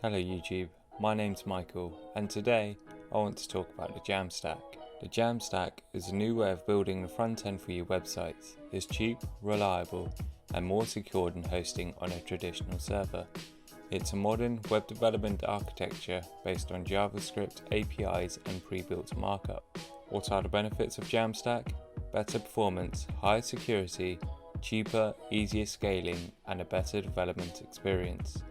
Hello YouTube, my name's Michael and today I want to talk about the JAMstack. The JAMstack is a new way of building the front end for your websites. It's cheap, reliable and more secure than hosting on a traditional server. It's a modern web development architecture based on JavaScript, APIs and pre-built markup. What are the benefits of JAMstack? Better performance, higher security, cheaper, easier scaling and a better development experience.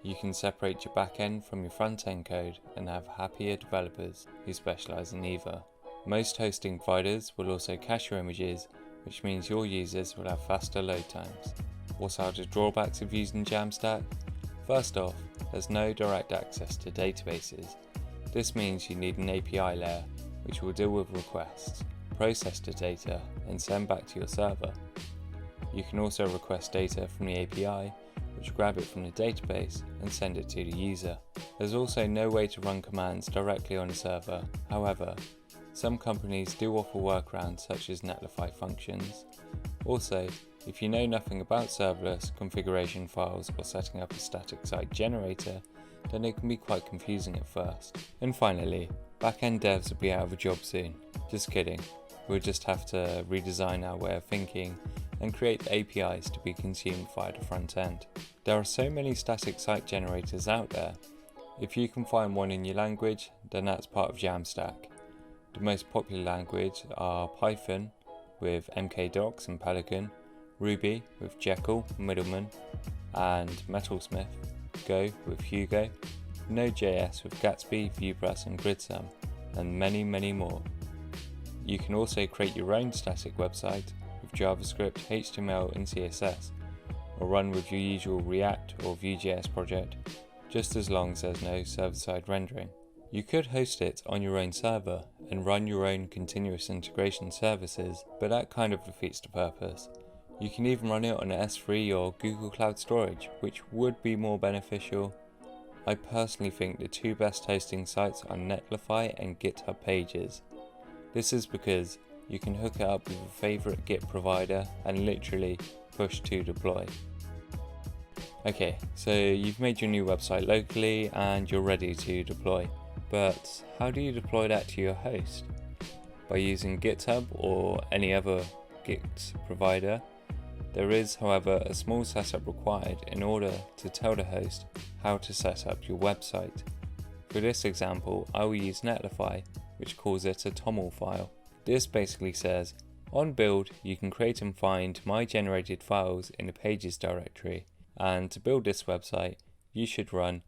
You can separate your backend from your front-end code and have happier developers who specialize in either. Most hosting providers will also cache your images, which means your users will have faster load times. What are the drawbacks of using JAMstack? First off, there's no direct access to databases. This means you need an API layer, which will deal with requests, process the data, and send back to your server. You can also request data from the API, which grab it from the database and send it to the user. There's also no way to run commands directly on a server. However, some companies do offer workarounds such as Netlify functions. Also, if you know nothing about serverless configuration files or setting up a static site generator, then it can be quite confusing at first. And finally, backend devs will be out of a job soon. Just kidding, we'll just have to redesign our way of thinking and create APIs to be consumed via the front end. There are so many static site generators out there. If you can find one in your language, then that's part of JAMstack. The most popular language are Python with mkdocs and Pelican, Ruby with Jekyll, Middleman and Metalsmith, Go with Hugo, Node.js with Gatsby, ViewBrush and GridSum, and many more. You can also create your own static website with JavaScript, HTML and CSS, or run with your usual React or Vue.js project, just as long as there's no server-side rendering. You could host it on your own server and run your own continuous integration services, but that kind of defeats the purpose. You can even run it on S3 or Google Cloud Storage, which would be more beneficial. I personally think the two best hosting sites are Netlify and GitHub Pages. This is because you can hook it up with your favorite Git provider and literally push to deploy. Okay, so you've made your new website locally and you're ready to deploy. But how do you deploy that to your host? By using GitHub or any other Git provider. There is, however, a small setup required in order to tell the host how to set up your website. For this example, I will use Netlify, which calls it a TOML file. This basically says, on build you can create and find my generated files in the pages directory, and to build this website you should run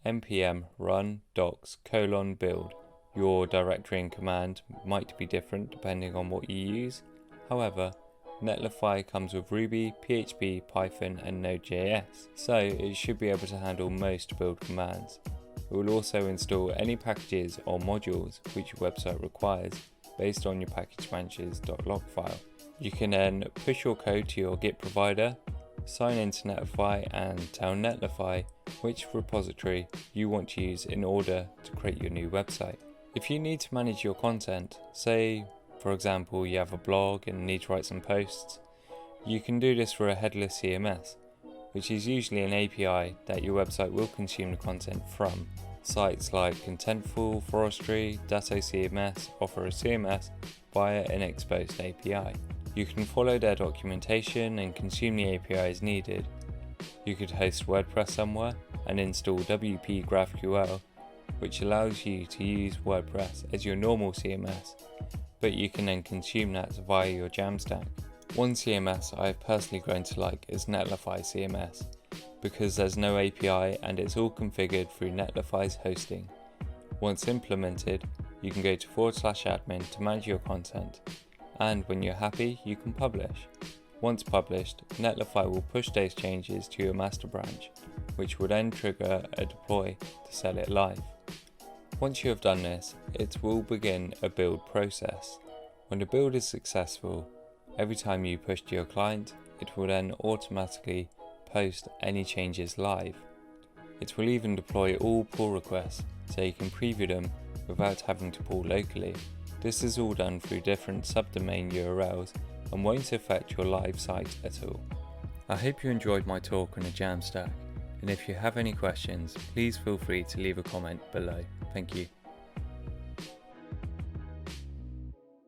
npm run docs:/build. Your directory and command might be different depending on what you use. However, Netlify comes with Ruby, PHP, Python and Node.js, so it should be able to handle most build commands. It will also install any packages or modules which your website requires based on your package branches.log file. You can then push your code to your Git provider, sign into Netlify and tell Netlify which repository you want to use in order to create your new website. If you need to manage your content, say for example you have a blog and need to write some posts, you can do this through a headless CMS, which is usually an API that your website will consume the content from. Sites like Contentful, Forestry, Datto CMS offer a CMS via an exposed API. You can follow their documentation and consume the API as needed. You could host WordPress somewhere and install WP GraphQL, which allows you to use WordPress as your normal CMS, but you can then consume that via your JAMstack. One CMS I've personally grown to like is Netlify CMS, because there's no API and it's all configured through Netlify's hosting. Once implemented, you can go to /admin to manage your content, and when you're happy, you can publish. Once published, Netlify will push those changes to your master branch, which will then trigger a deploy to sell it live. Once you have done this, it will begin a build process. When the build is successful, every time you push to your client, it will then automatically post any changes live. It will even deploy all pull requests so you can preview them without having to pull locally. This is all done through different subdomain URLs and won't affect your live site at all. I hope you enjoyed my talk on the JAMstack. and if you have any questions, please feel free to leave a comment below. Thank you.